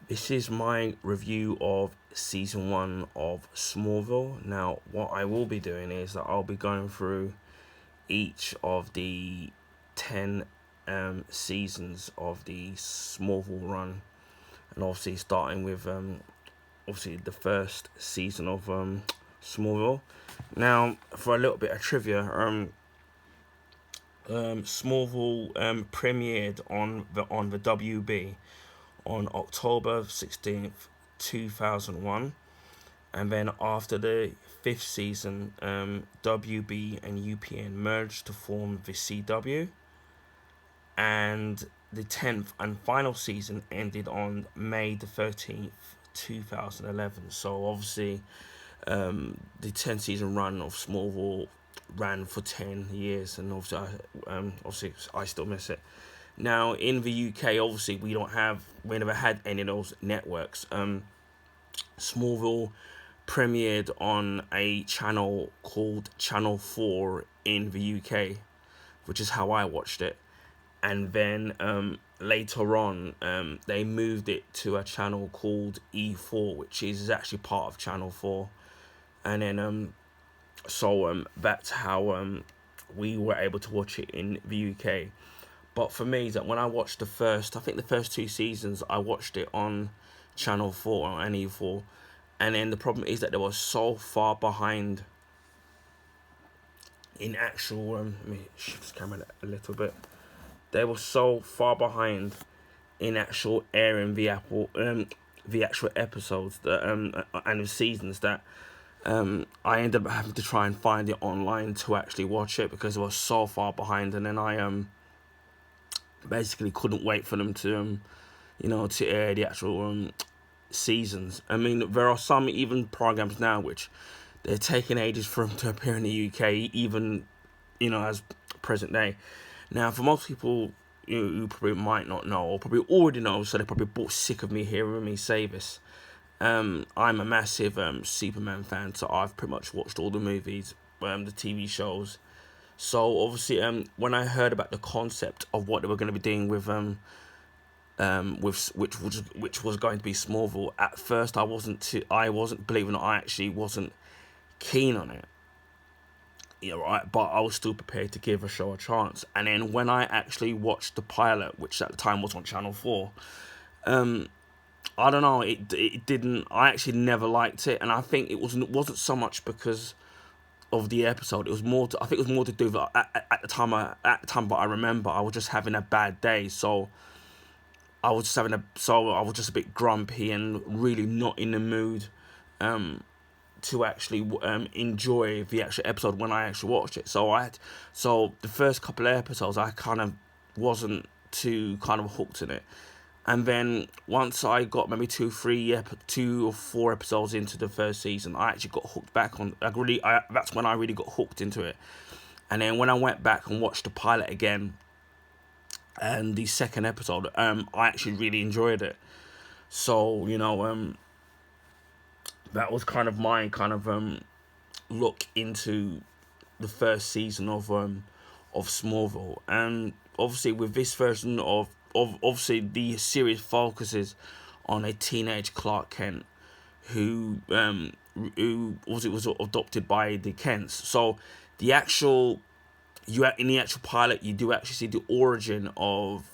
This is my review of season 1 of Smallville. Now, what I will be doing is that I'll be going through each of the 10 seasons of the Smallville run, and obviously starting with obviously the first season of Smallville. Now, for a little bit of trivia, Smallville premiered on the WB on October 16th, 2001. And then after the fifth season, WB and UPN merged to form the CW. And the 10th and final season ended on May 13th, 2011. So obviously, the 10 season run of Smallville ran for 10 years, and obviously I still miss it. Now in the UK, obviously we never had any of those networks. Smallville premiered on a channel called Channel 4 in the UK, which is how I watched it. And then later on, they moved it to a channel called E4, which is actually part of Channel 4. And then that's how we were able to watch it in the UK. But for me, that when I watched I think the first two seasons, I watched it on Channel 4 and E4. And then the problem is that they were so far behind in actual. Let me shift this camera a little bit. They were so far behind in actual airing the actual episodes that and the seasons that I ended up having to try and find it online to actually watch it because it was so far behind. And then I basically couldn't wait for them to to air the actual seasons. I mean, there are some even programs now which they're taking ages for them to appear in the UK, even as present day. Now, for most people who probably might not know or probably already know, so they're probably bored sick of me hearing me say this. I'm a massive Superman fan, so I've pretty much watched all the movies, the TV shows. So obviously, when I heard about the concept of what they were going to be doing with which was going to be Smallville, at first I wasn't believing it. I actually wasn't keen on it. Right, but I was still prepared to give a show a chance. And then when I actually watched the pilot, which at the time was on Channel 4, I don't know, it didn't. I actually never liked it, and I think it wasn't so much because of the episode. It was more. I think it was more to do with at the time. But I remember I was just having a bad day, so I was just a bit grumpy and really not in the mood to actually enjoy the actual episode when I actually watched it. So the first couple of episodes I kind of wasn't too kind of hooked in it. And then once I got maybe 2 or 4 episodes into the first season, I actually got hooked back on. That's when I really got hooked into it. And then when I went back and watched the pilot again, and the second episode, I actually really enjoyed it. So that was kind of my look into the first season of Smallville. And obviously with this version of obviously the series focuses on a teenage Clark Kent who was adopted by the Kents. So the actual in the actual pilot you do actually see the origin of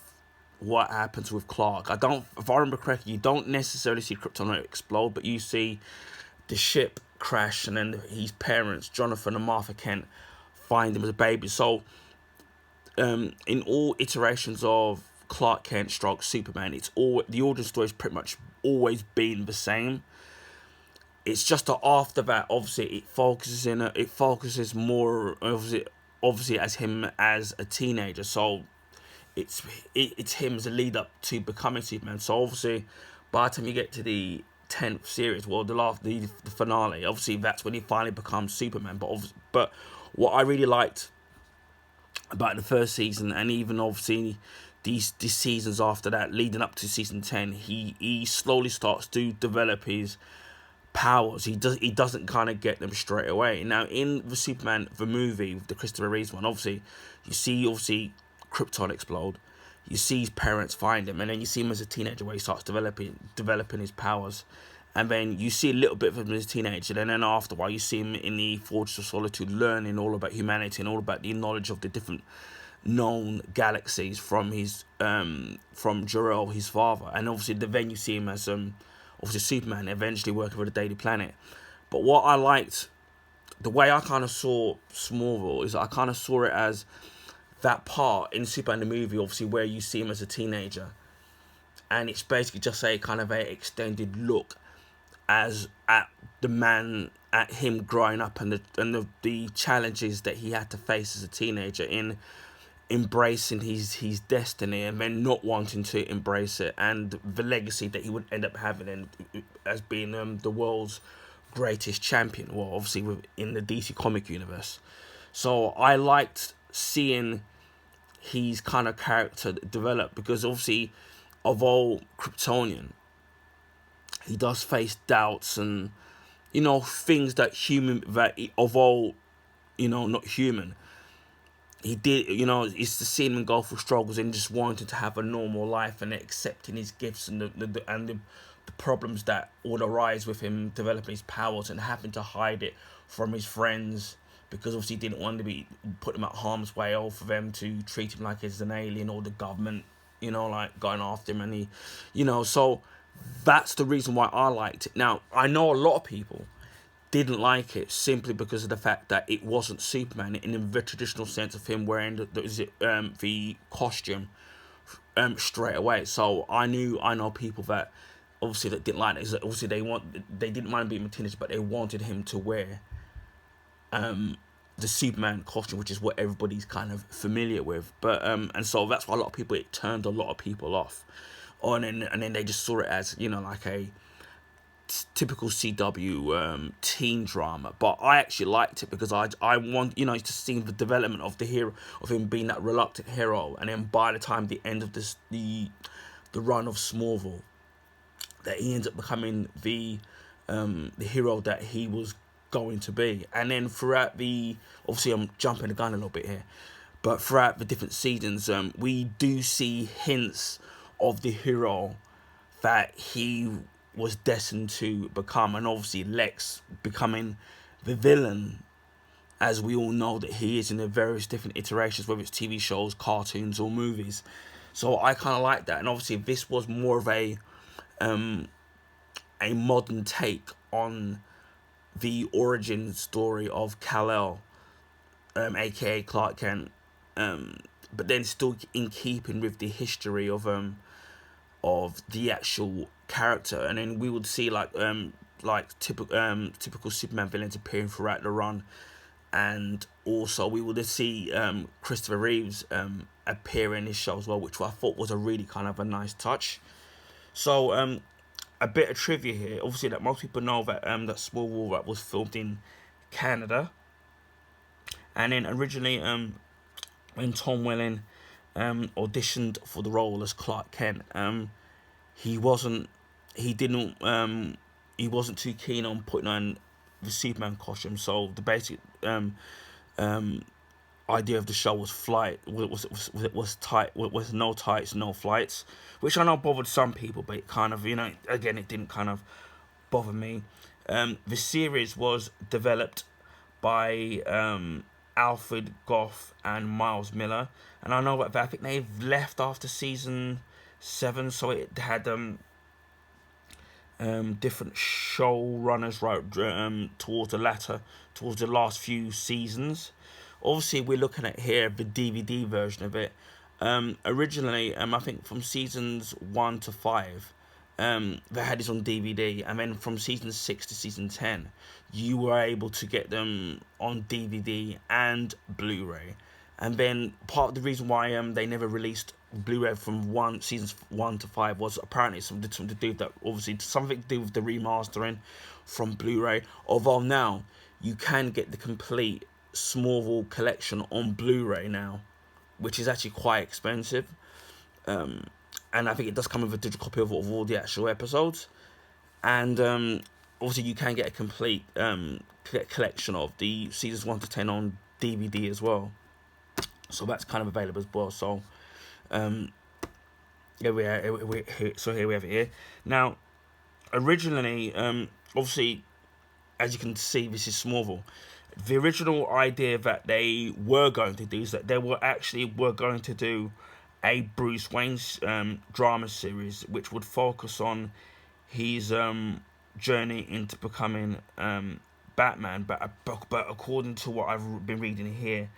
what happens with Clark. If I remember correctly, you don't necessarily see Krypton explode, but you see the ship crash, and then his parents, Jonathan and Martha Kent, find him as a baby. So, in all iterations of Clark Kent stroke Superman, the origin story has pretty much always been the same. It's just that after that, obviously, it focuses more obviously as him as a teenager. So it's him as a lead up to becoming Superman. So obviously, by the time you get to the 10th series, well, the finale, obviously that's when he finally becomes Superman. But what I really liked about the first season, and even obviously these seasons after that, leading up to season 10, he slowly starts to develop his powers. He doesn't kind of get them straight away. Now in the Superman the movie, the Christopher Reeves one, obviously you see Krypton explode. you see his parents find him, and then you see him as a teenager where he starts developing his powers. And then you see a little bit of him as a teenager, and then after a while you see him in the Fortress of Solitude learning all about humanity and all about the knowledge of the different known galaxies from his from Jor-El, his father. And obviously then you see him as obviously Superman, eventually working for the Daily Planet. But what I liked, the way I kind of saw Smallville, is I kind of saw it as that part in Superman the movie, obviously, where you see him as a teenager, and it's basically just a kind of a extended look as at the man, at him growing up, and the challenges that he had to face as a teenager in embracing his destiny, and then not wanting to embrace it, and the legacy that he would end up having as being the world's greatest champion. Well, obviously in the DC comic universe. So I liked seeing his kind of character develop, because obviously, of all Kryptonian, he does face doubts and, things that of all, not human, he did, it's to see him go through struggles and just wanting to have a normal life and accepting his gifts and the problems that would arise with him developing his powers and having to hide it from his friends, because obviously he didn't want to be put him at harm's way, or for them to treat him like he's an alien, or the government, like going after him, and so that's the reason why I liked it. Now, I know a lot of people didn't like it simply because of the fact that it wasn't Superman in the traditional sense of him wearing the costume straight away. So I know people that obviously that didn't like it. Obviously they didn't mind being a teenager, but they wanted him to wear the Superman costume, which is what everybody's kind of familiar with. But and so that's why it turned a lot of people off. And then they just saw it as, like a typical CW teen drama. But I actually liked it because I want, to see the development of the hero, of him being that reluctant hero, and then by the time the end of the run of Smallville, that he ends up becoming the hero that he was going to be. And then throughout obviously I'm jumping the gun a little bit here, but throughout the different seasons, we do see hints of the hero that he was destined to become, and obviously Lex becoming the villain, as we all know that he is in the various different iterations, whether it's TV shows, cartoons, or movies. So I kind of like that, and obviously this was more of a modern take on the origin story of Kal-El, aka Clark Kent, but then still in keeping with the history of the actual character. And then we would see like typical Superman villains appearing throughout the run, and also we would see Christopher Reeves appear in this show as well, which I thought was a really kind of a nice touch. So a bit of trivia here, obviously, that most people know that that Smallville was filmed in Canada, and then originally when Tom Welling auditioned for the role as Clark Kent, he wasn't too keen on putting on the Superman costume. So the basic idea of the show was was no tights, no flights, which I know bothered some people, but it kind of, again, it didn't kind of bother me. The series was developed by Alfred Gough and Miles Miller, and I know that I think they've left after season 7, so it had different showrunners towards the last few seasons. Obviously, we're looking at here the DVD version of it. Originally, I think from seasons 1 to 5, they had this on DVD, and then from season 6 to season 10, you were able to get them on DVD and Blu-ray. And then part of the reason why they never released Blu-ray from seasons 1 to 5 was apparently something to do with that, obviously something to do with the remastering from Blu-ray. Although now you can get the complete Smallville collection on Blu-ray now, which is actually quite expensive. And I think it does come with a digital copy of all the actual episodes. And obviously you can get a complete collection of the seasons 1 to 10 on DVD as well. So that's kind of available as well. So Yeah, so here we have it here. Now, originally, obviously, as you can see, this is Smallville. The original idea that they were going to do is that they were going to do a Bruce Wayne's drama series, which would focus on his journey into becoming Batman. But according to what I've been reading here,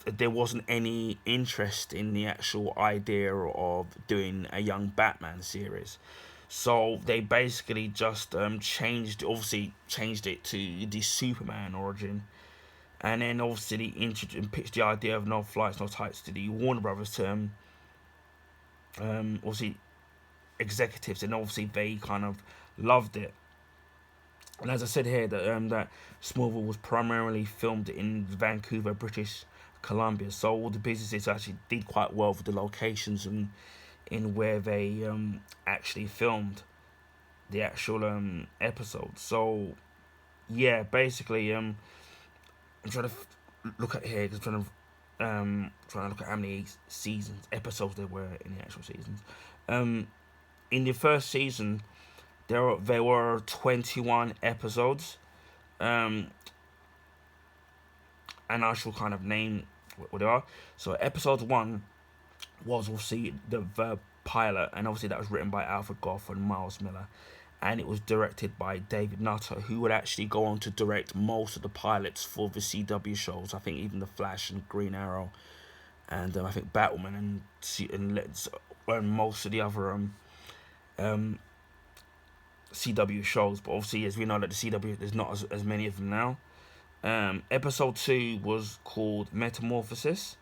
there wasn't any interest in the actual idea of doing a young Batman series. So they basically just changed it to the Superman origin, and then obviously they pitched the idea of no flights, no tights to the Warner Brothers term, obviously executives, and obviously they kind of loved it. And as I said here, that Smallville was primarily filmed in Vancouver, British Columbia, so all the businesses actually did quite well with the locations and in where they actually filmed the actual episode. So yeah, basically, I'm trying to look at here because I'm trying to look at how many episodes there were in the actual seasons. In the first season, there were 21 episodes, and I shall kind of name what they are. So episode 1 was obviously the pilot, and obviously that was written by Alfred Gough and Miles Miller, and it was directed by David Nutter, who would actually go on to direct most of the pilots for the CW shows. I think even The Flash and Green Arrow, and I think Batwoman and most of the other CW shows. But obviously, as we know, that the CW, there's not as many of them now. Episode 2 was called Metamorphosis.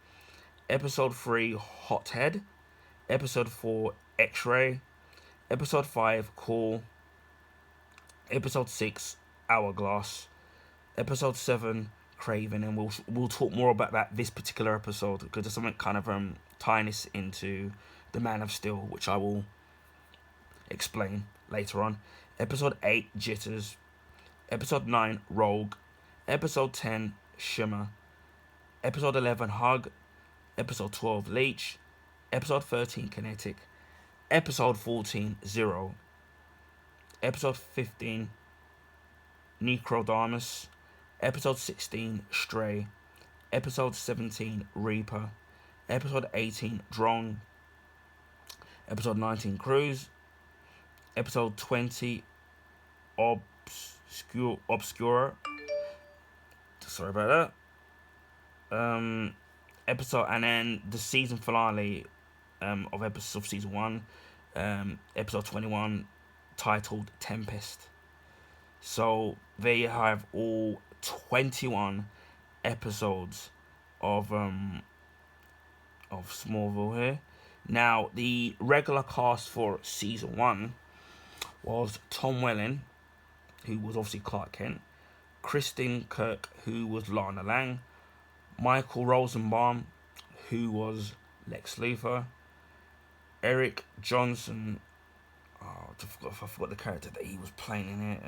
Episode 3, Hothead. Episode 4, X-Ray. Episode 5, Call. Episode 6, Hourglass. Episode 7, Craven, and we'll talk more about this particular episode because there's something kind of tying this into the Man of Steel, which I will explain later on. Episode 8, Jitters. Episode 9, Rogue. Episode 10, Shimmer. Episode 11, Hug. Episode 12, Leech. Episode 13, Kinetic. Episode 14, Zero. Episode 15, Necrodamus. Episode 16, Stray. Episode 17, Reaper. Episode 18, Drone. Episode 19, Cruise. Episode 20, Obscura. Sorry about that. Episode, and then the season finale of episode of season 1, episode 21, titled Tempest. So there you have all 21 episodes of Smallville here. Now, the regular cast for season 1 was Tom Welling, who was obviously Clark Kent, Kristen Kirk, who was Lana Lang, Michael Rosenbaum, who was Lex Luthor, Eric Johnson. I forgot the character that he was playing in it.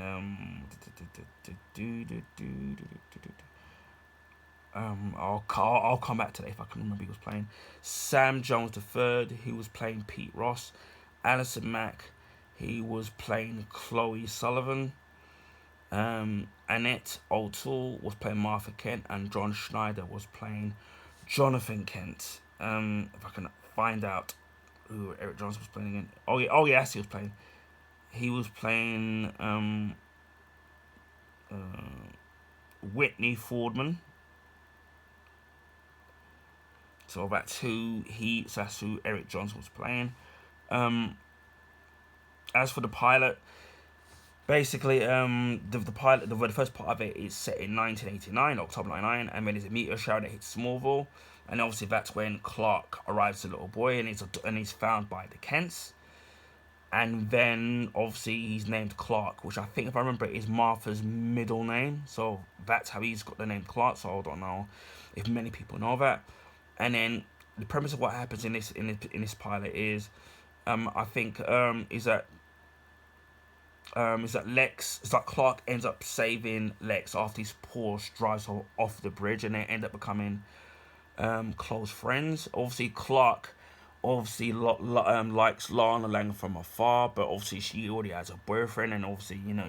I'll come back to that if I can remember who was playing. Sam Jones III, who was playing Pete Ross. Alison Mack, he was playing Chloe Sullivan. Annette O'Toole was playing Martha Kent, and John Schneider was playing Jonathan Kent. If I can find out who Eric Johnson was playing again. Oh yes, he was playing. He was playing Whitney Fordman. So that's who Eric Johnson was playing. As for the pilot, basically, the pilot, the first part of it is set in 1989, October 99, and then there's a meteor shower that hits Smallville, and obviously that's when Clark arrives as a little boy, and he's found by the Kents, and then obviously he's named Clark, which I think, if I remember, is Martha's middle name, so that's how he's got the name Clark. So I don't know if many people know that. And then the premise of what happens in this pilot is, I think, is that Clark ends up saving Lex after his Porsche drives her off the bridge, and they end up becoming close friends. Obviously, Clark obviously likes Lana Lang from afar, but obviously she already has a boyfriend, and obviously you know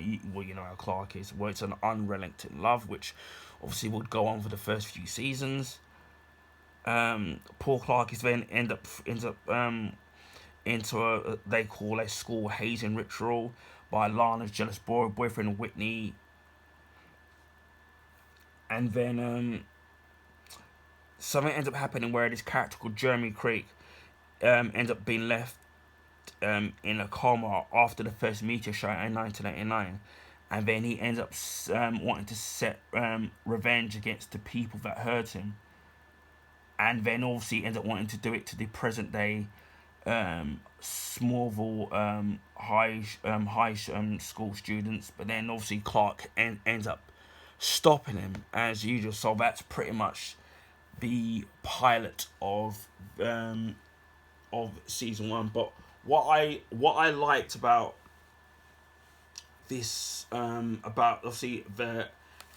how Clark is. Well, it's an unrelenting love, which obviously would go on for the first few seasons. Poor Clark is then ends up into a they call a school hazing ritual by Lana's jealous boyfriend Whitney, and then something ends up happening where this character called Jeremy Creek ends up being left in a coma after the first meteor shower in 1989, and then he ends up wanting to set revenge against the people that hurt him, and then obviously ends up wanting to do it to the present day Smallville high school students, but then obviously Clark ends up stopping him as usual. So that's pretty much the pilot of season one. But what I liked about this about obviously the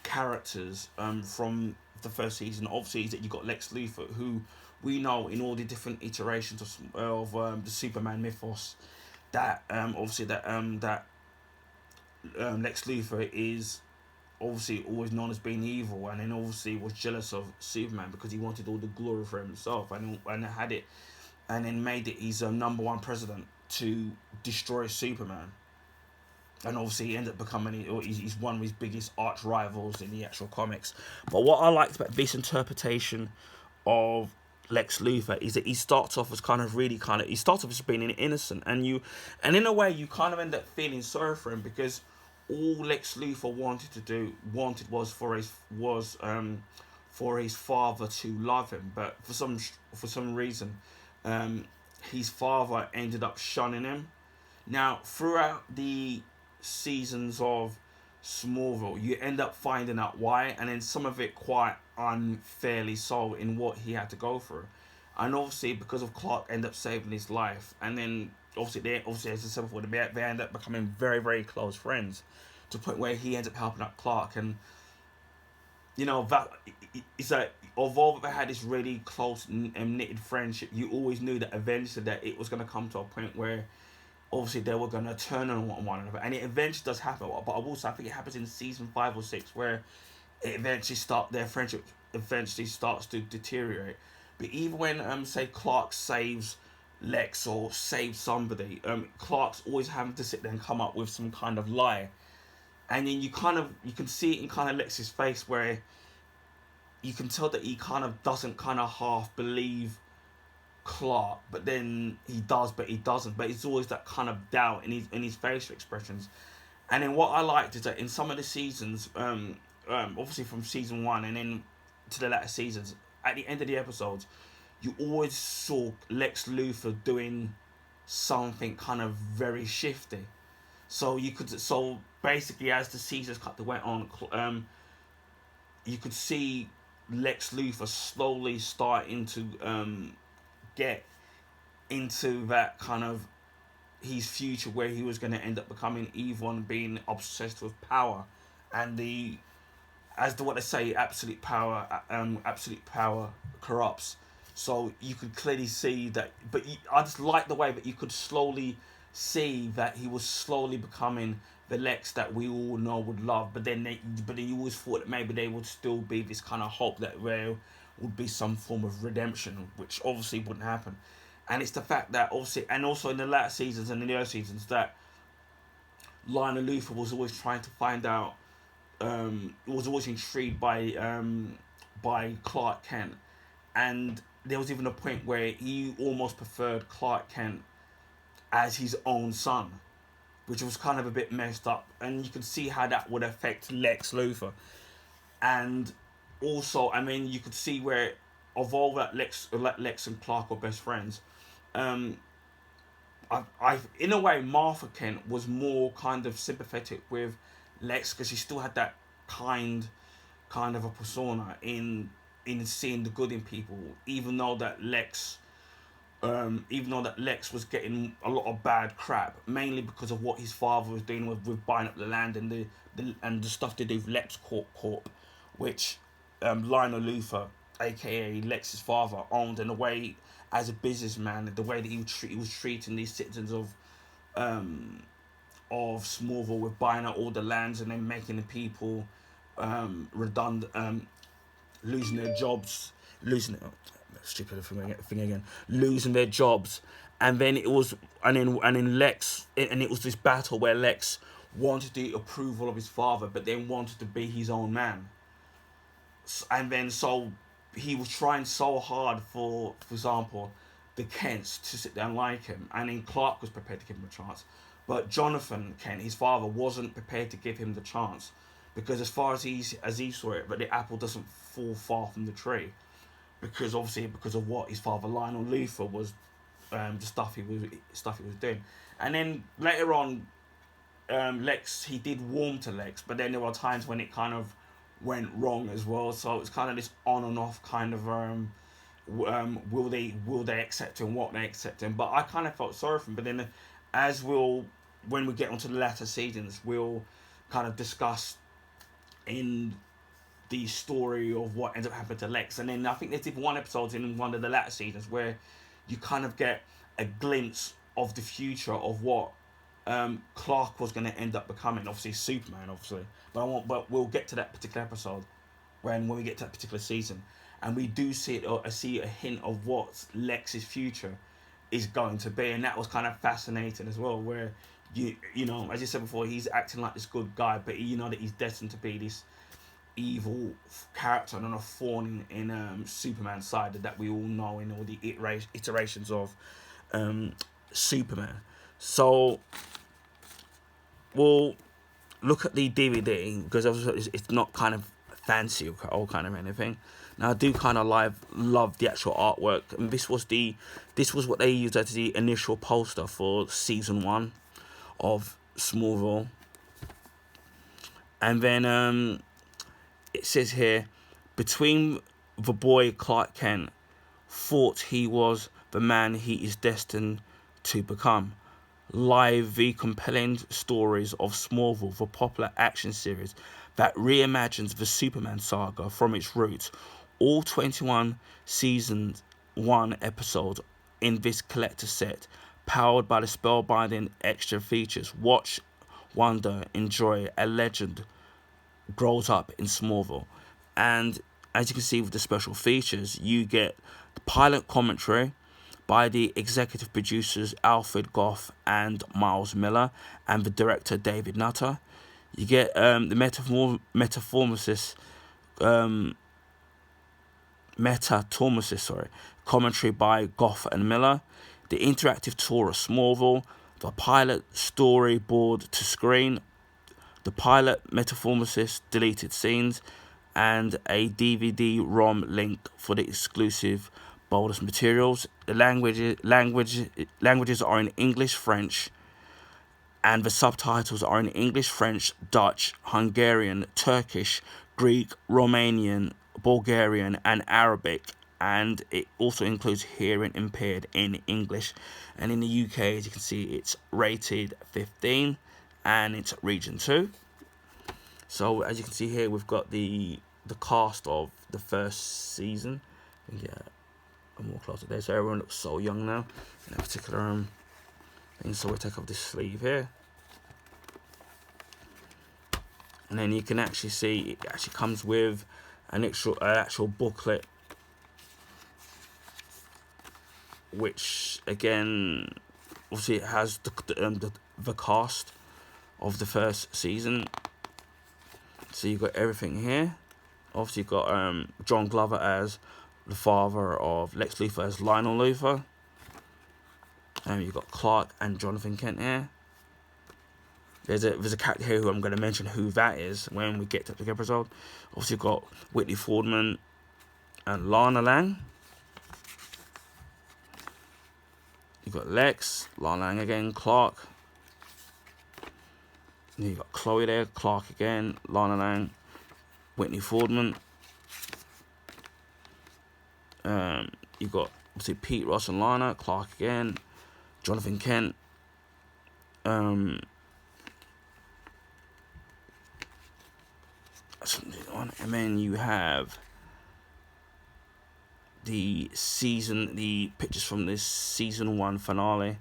characters from the first season obviously is that you got Lex Luthor, who we know in all the different iterations of the Superman mythos that obviously that Lex Luthor is obviously always known as being evil, and then obviously was jealous of Superman because he wanted all the glory for himself, and had it, and then made it his number one president to destroy Superman. And obviously he ended up becoming he's one of his biggest arch rivals in the actual comics. But what I liked about this interpretation of Lex Luthor is that he starts off as he starts off as being innocent, and in a way you kind of end up feeling sorry for him, because all Lex Luthor wanted was for his father to love him, but for some reason his father ended up shunning him. Now throughout the seasons of Smallville, you end up finding out why, and then some of it quite unfairly so in what he had to go through. And obviously, because of Clark end up saving his life, and then obviously as I said before, they end up becoming very very close friends, to the point where he ends up helping out Clark, and that it's like although they had this really close and knitted friendship, you always knew that eventually that it was going to come to a point where obviously they were going to turn on one another, and it eventually does happen. But I think it happens in season 5 or 6, where their friendship eventually starts to deteriorate. But even when say Clark saves Lex or saves somebody, Clark's always having to sit there and come up with some kind of lie, and then you can see it in kind of Lex's face, where you can tell that he kind of doesn't kind of half believe Clark, but then he does, but he doesn't. But it's always that kind of doubt in his facial expressions. And then what I liked is that in some of the seasons, obviously from season one and then to the latter seasons, at the end of the episodes, you always saw Lex Luthor doing something kind of very shifty. So basically, as the seasons went on, you could see Lex Luthor slowly starting to get into that kind of his future, where he was going to end up becoming evil and being obsessed with power, and what they say, absolute power corrupts. So you could clearly see that, but I just like the way that you could slowly see that he was slowly becoming the Lex that we all know would love. But then you always thought that maybe there would still be this kind of hope that there would be some form of redemption, which obviously wouldn't happen. And it's the fact that obviously, and also in the latter seasons and in the early seasons, that Lionel Luthor was always trying to find out, was always intrigued by Clark Kent, and there was even a point where he almost preferred Clark Kent as his own son, which was kind of a bit messed up, and you could see how that would affect Lex Luthor. And also, I mean, you could see where, although that Lex and Clark were best friends, I in a way Martha Kent was more kind of sympathetic with Lex, because she still had that kind of a persona in seeing the good in people, even though that Lex was getting a lot of bad crap, mainly because of what his father was doing with buying up the land and the stuff to do with Lex Corp, which Lionel Luthor, aka Lex's father, owned in a way, as a businessman, the way that he was treating these citizens of Smallville, with buying out all the lands and then making the people redundant, losing their jobs, losing it. Oh, stupid thing again, losing their jobs, and then it was, and then Lex, and it was this battle where Lex wanted the approval of his father, but then wanted to be his own man, and then so he was trying so hard for example, the Kents to sit down and like him, and then Clark was prepared to give him a chance, but Jonathan Kent, his father, wasn't prepared to give him the chance, because as far as he saw it, but the apple doesn't fall far from the tree, because obviously because of what his father Lionel Luthor was, the stuff he was doing, and then later on, Lex, he did warm to Lex, but then there were times when it kind of went wrong as well. So it's kind of this on and off kind of will they accept him, what they accept him. But I kind of felt sorry for him. But then as when we get onto the latter seasons, we'll kind of discuss in the story of what ends up happening to Lex. And then I think there's even one episode in one of the latter seasons where you kind of get a glimpse of the future of what Clark was going to end up becoming. Obviously Superman, obviously, but we'll get to that particular episode when we get to that particular season, and we do see a hint of what Lex's future is going to be, and that was kind of fascinating as well. Where you know, as you said before, he's acting like this good guy, but you know that he's destined to be this evil character and a thorn in Superman's side that we all know in all the iterations of Superman. So we'll look at the DVD, because it's not kind of fancy or kind of anything. Now I do kind of love the actual artwork, and this was what they used as the initial poster for season 1 of Smallville. And then it says here, between the boy Clark Kent thought he was the man he is destined to become. Live the compelling stories of Smallville, the popular action series that reimagines the Superman saga from its roots. All 21 season 1 episodes in this collector set, powered by the spellbinding extra features. Watch, wonder, enjoy. A legend grows up in Smallville. And as you can see with the special features, you get the pilot commentary by the executive producers Alfred Goff and Miles Miller, and the director David Nutter. You get the Metamorphosis, commentary by Goff and Miller, the interactive tour of Smallville, the pilot storyboard to screen, the pilot Metamorphosis deleted scenes, and a DVD-ROM link for the exclusive bonus materials. The languages are in English, French, and the subtitles are in English, French, Dutch, Hungarian, Turkish, Greek, Romanian, Bulgarian, and Arabic. And it also includes hearing impaired in English. And in the UK, as you can see, it's rated 15 and it's region 2. So as you can see here, we've got the cast of the first season. Yeah, I'm more closer there, so everyone looks so young now in that particular thing. So we'll take off this sleeve here, and then you can actually see it actually comes with an actual booklet, which again obviously it has the cast of the first season. So you've got everything here. Obviously you've got John Glover as the father of Lex Luthor as Lionel Luthor. And you've got Clark and Jonathan Kent here. There's a character here who I'm going to mention who that is when we get to the episode. Obviously you've got Whitney Fordman and Lana Lang. You've got Lex, Lana Lang again, Clark. And you've got Chloe there, Clark again, Lana Lang, Whitney Fordman. You've got obviously Pete, Ross and Lana, Clark again, Jonathan Kent. And then you have the pictures from this season 1 finale,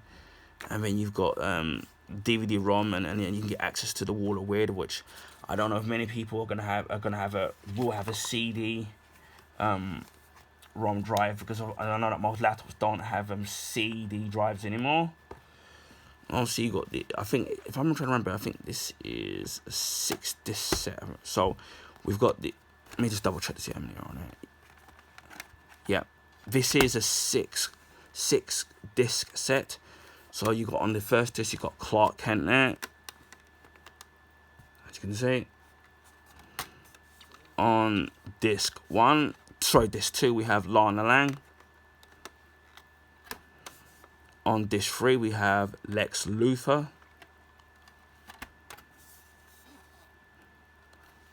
and then you've got DVD-ROM, and then you can get access to the Wall of Weird, which I don't know if many people will have a CD ROM drive, because I know that most laptops don't have CD drives anymore. Also, you got I think, if I'm trying to remember, I think this is a 6-disc set. So we've got let me just double check to see how many are on it. Yeah, this is a six disc set. So you got on the first disc, you got Clark Kent there, as you can see. On disc 2, we have Lana Lang. On disc 3, we have Lex Luthor.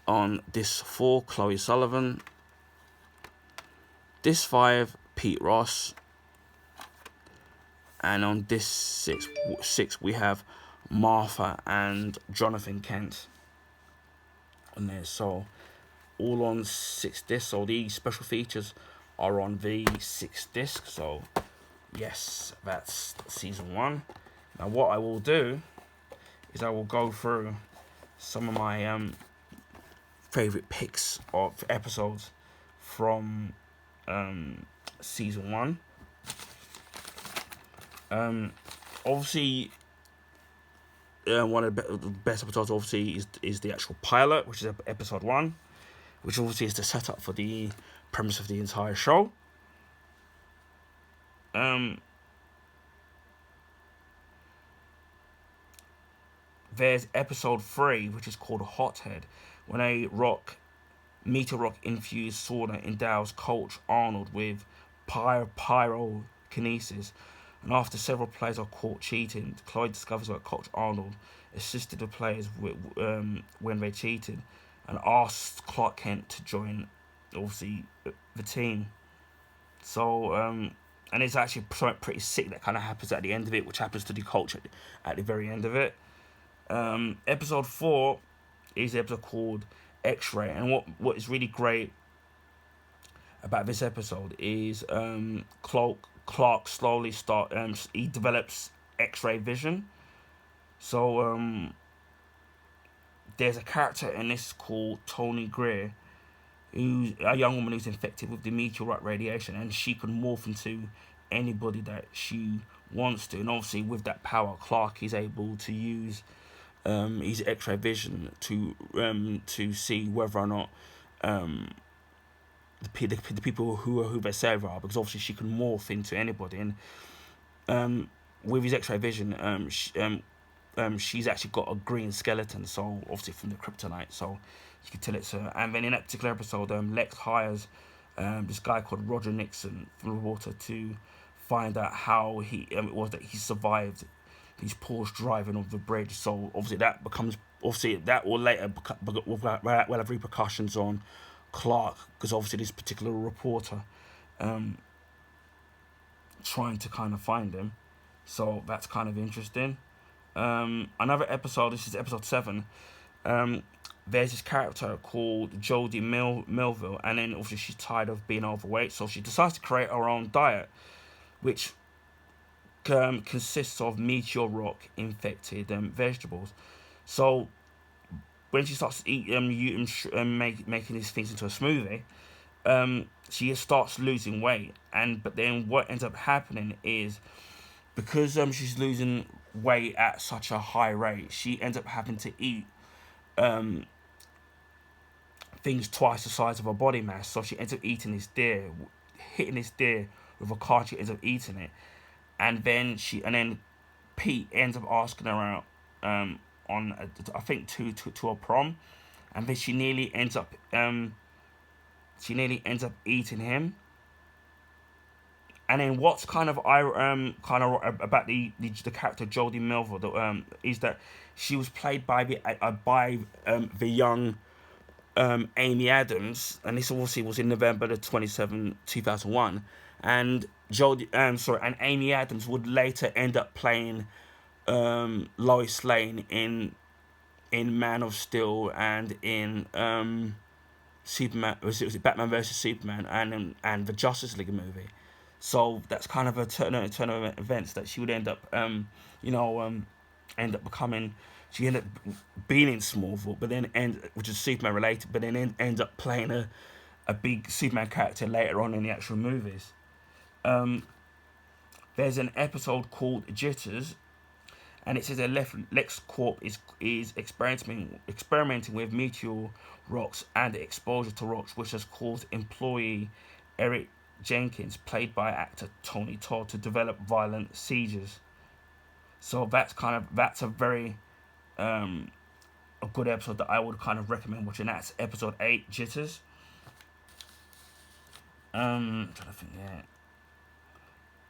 On disc 4, Chloe Sullivan. Disc 5, Pete Ross. And on disc 6, we have Martha and Jonathan Kent on there. So all on 6 discs. So these special features are on the 6 disc. So yes, that's season 1. Now what I will do is I will go through some of my favorite picks of episodes from season 1. Obviously, one of the best episodes obviously is the actual pilot, which is episode 1, which obviously is the setup for the premise of the entire show. There's episode 3, which is called Hothead, when a meteor rock infused sauna endows Coach Arnold with pyrokinesis, and after several players are caught cheating, Chloe discovers that Coach Arnold assisted the players when they cheated, and asks Clark Kent to join, obviously, the team. So, and it's actually pretty sick that kind of happens at the end of it, which happens to the Coach at the very end of it. Episode 4 is the episode called X-Ray, and what is really great about this episode is Clark slowly he develops X-ray vision. So there's a character in this called Tony Greer, who's a young woman who's infected with the meteorite radiation, and she can morph into anybody that she wants to. And obviously, with that power, Clark is able to use his X-ray vision to see whether or not the people who they say are, because obviously she can morph into anybody. And with his X-ray vision, she's actually got a green skeleton, so obviously from the kryptonite, so you can tell it's her. And then in that particular episode, Lex hires this guy called Roger Nixon from the water to find out how it was that he survived these Porsche driving over the bridge. So obviously that will later will have repercussions on Clark, because obviously this particular reporter trying to kind of find him. So that's kind of interesting. Another episode, this is episode 7. There's this character called Jodie Melville, and then obviously she's tired of being overweight, so she decides to create her own diet, which consists of meteor rock infected vegetables. So when she starts to eat making these things into a smoothie, she starts losing weight. But then what ends up happening is, because she's losing weight at such a high rate, she ends up having to eat things twice the size of her body mass. So she ends up eating this deer, hitting this deer with a car. She ends up eating it, and then Pete ends up asking her out on I think to a prom, and then she nearly ends up eating him. And then what's kind of about the character Jodie Melville is that she was played by the young Amy Adams, and this obviously was in November the 27th, 2001, and and Amy Adams would later end up playing Lois Lane in Man of Steel and in Superman, was it Batman versus Superman, and the Justice League movie. So that's kind of a turn of events that she would end up, you know, end up becoming. She ended up being in Smallville, but then which is Superman related, but then ends up playing a big Superman character later on in the actual movies. Um, there's an episode called Jitters, and it says that Lex Corp is experimenting with meteor rocks and exposure to rocks, which has caused employee Eric Jenkins, played by actor Tony Todd, to develop violent seizures. So that's a very a good episode that I would kind of recommend watching. That's episode 8, Jitters. I'm trying to think.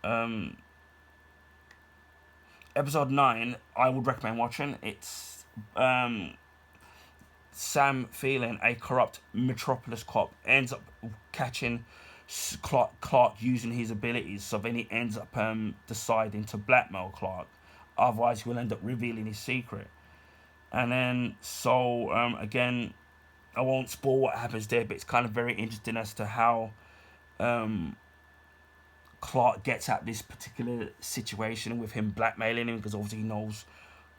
Yeah. Episode 9, I would recommend watching. It's Sam Phelan, a corrupt Metropolis cop, ends up catching Clark using his abilities. So then he ends up deciding to blackmail Clark. Otherwise, he will end up revealing his secret. And then, so again, I won't spoil what happens there, but it's kind of very interesting as to how Clark gets at this particular situation with him blackmailing him, because obviously he knows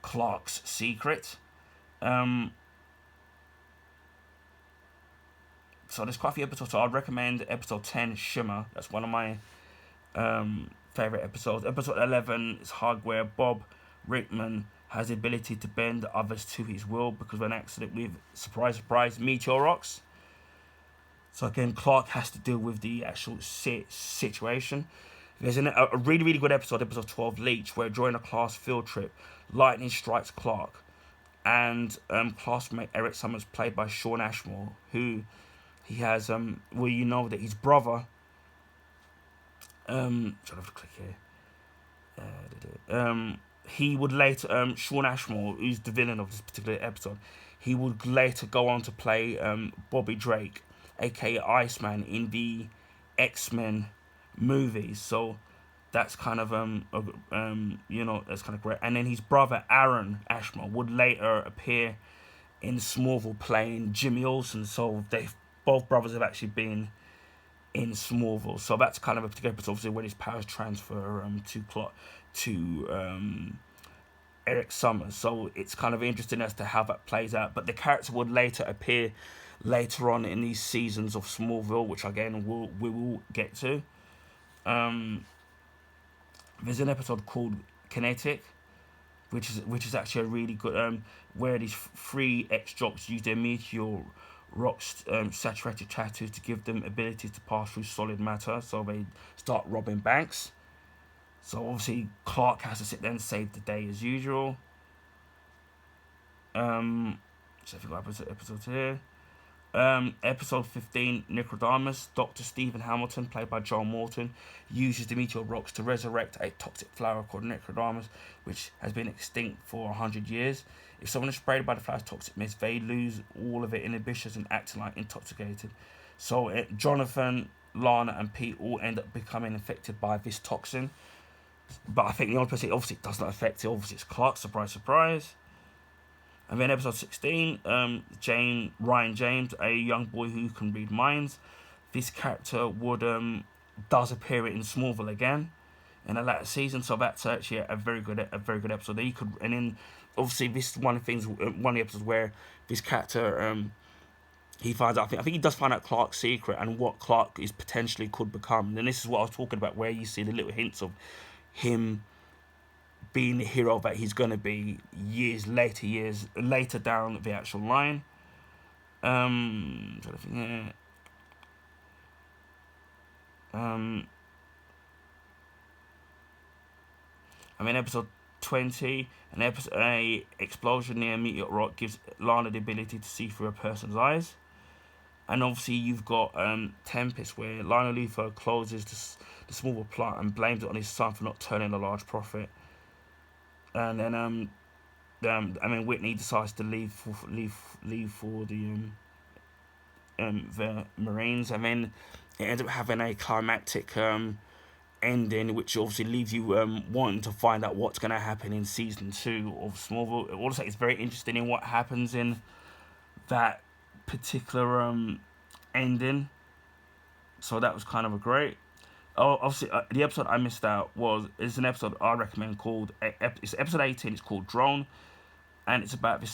Clark's secret. So there's quite a few episodes. So I'd recommend episode 10, Shimmer. That's one of my favorite episodes. Episode 11 is Hardware. Bob Rickman has the ability to bend others to his will because of an accident with, surprise, surprise, meteor rocks. So again, Clark has to deal with the actual situation. There's a really, really good episode, episode 12, Leech, where during a class field trip, lightning strikes Clark. And classmate Eric Summers, played by Shawn Ashmore, who he has, well, you know that his brother, trying to click here. He would later, Shawn Ashmore, who's the villain of this particular episode, he would later go on to play Bobby Drake, aka Iceman, in the X-Men movies. So that's kind of you know, that's kind of great. And then his brother Aaron Ashmore would later appear in Smallville playing Jimmy Olsen. So they both brothers have actually been in Smallville. So that's kind of a particular episode, obviously, when his powers transfer to Eric Summers. So it's kind of interesting as to how that plays out. But the character would later appear later on in these seasons of Smallville, which again we will get to. There's an episode called Kinetic, which is actually a really good where these three ex-jocks use their meteor rocks saturated tattoos to give them ability to pass through solid matter. So they start robbing banks. So obviously Clark has to sit there and save the day as usual. So if you got episodes here. Episode 15, Nicodemus. Dr. Stephen Hamilton, played by John Morton, uses the meteor rocks to resurrect a toxic flower called Nicodemus, which has been extinct for 100 years. If someone is sprayed by the flower's toxic mist, they lose all of their inhibitions and act like intoxicated. So Jonathan, Lana, and Pete all end up becoming infected by this toxin. But I think the only person it obviously does not affect it, obviously, it's Clark. Surprise, surprise. And then episode 16, Ryan James, a young boy who can read minds. This character does appear in Smallville again in the latter season, so that's actually a very good episode. That you could, and then obviously this is one of the things, one of the episodes where this character he finds out. I think he does find out Clark's secret and what Clark is potentially could become. And this is what I was talking about, where you see the little hints of him being the hero that he's going to be years later down the actual line. Trying to think here. Episode 20, an explosion near a meteor rock gives Lana the ability to see through a person's eyes. And obviously you've got Tempest, where Lionel Luthor closes the Smallville plant and blames it on his son for not turning a large profit. And then Whitney decides to leave for the Marines, and then it ends up having a climactic ending, which obviously leaves you wanting to find out what's going to happen in season 2 of Smallville. Also, it's very interesting in what happens in that particular ending. So that was kind of a great. Oh, obviously, the episode I missed out is an episode I recommend called it's episode 18. It's called Drone, and it's about the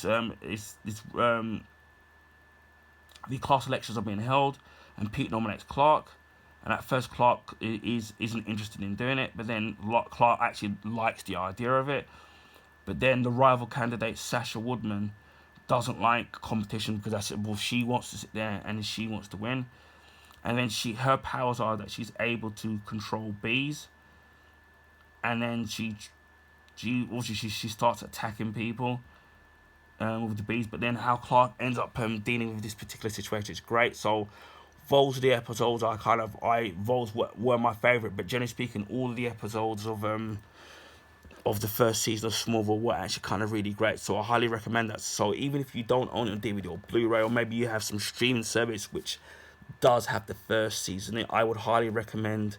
class elections are being held, and Pete nominates Clark. And at first, Clark isn't interested in doing it, but then Clark actually likes the idea of it. But then the rival candidate, Sasha Woodman, doesn't like competition because she wants to sit there and she wants to win. And then her powers are that she's able to control bees, and then she starts attacking people with the bees. But then how Clark ends up dealing with this particular situation is great. So those are the episodes those were my favorite. But generally speaking, all of the episodes of the first season of Smallville were actually kind of really great. So I highly recommend that. So even if you don't own it on DVD or Blu-ray, or maybe you have some streaming service which does have the first season, I would highly recommend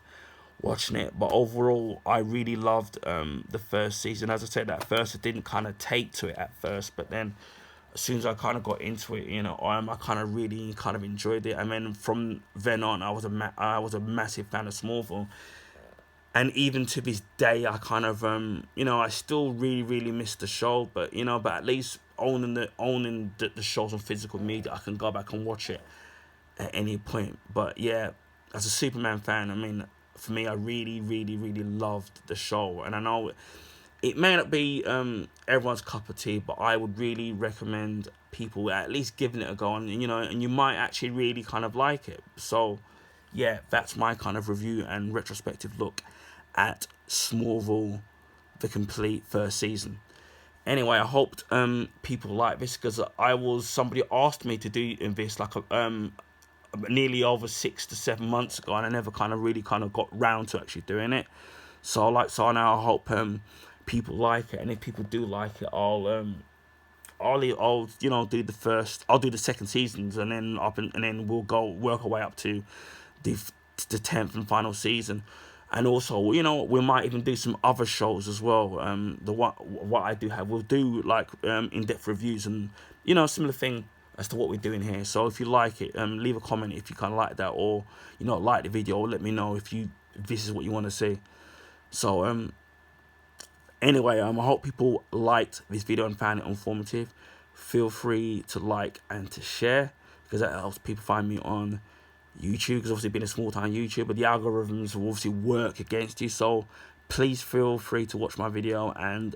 watching it. But overall, I really loved the first season. As I said, at first I didn't kind of take to it at first, but then as soon as I kind of got into it, I kind of really kind of enjoyed it. And then from then on, I was a massive fan of Smallville. And even to this day, I kind of I still really miss the show, but but at least owning the shows on physical media, I can go back and watch it at any point. But yeah, as a Superman fan, I mean, for me, I really loved the show. And I know it may not be everyone's cup of tea, but I would really recommend people at least giving it a go, and you might actually really kind of like it. So yeah, that's my kind of review and retrospective look at Smallville, the complete first season. Anyway, I hoped people like this, because somebody asked me to do this like nearly over 6 to 7 months ago, and I never really got round to actually doing it. So now I hope people like it, and if people do like it, I'll do the second seasons, and then we'll go work our way up to the 10th and final season. And also, we might even do some other shows as well. What I do have, we'll do like in-depth reviews and similar thing as to what we're doing here. So if you like it, leave a comment if you kind of like that, or like the video, or let me know if this is what you want to see. So anyway, I hope people liked this video and found it informative. Feel free to like and to share, because that helps people find me on YouTube, because obviously being a small time YouTuber, the algorithms will obviously work against you. So please feel free to watch my video, and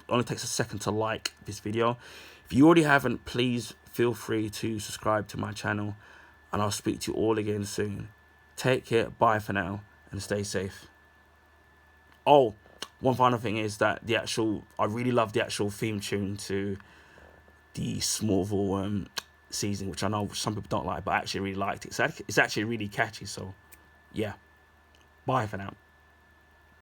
only takes a second to like this video. If you already haven't, please feel free to subscribe to my channel, and I'll speak to you all again soon. Take care, bye for now, and stay safe. Oh, one final thing is that I really love the actual theme tune to the Smallville season, which I know some people don't like, but I actually really liked it. It's actually really catchy. So yeah, bye for now.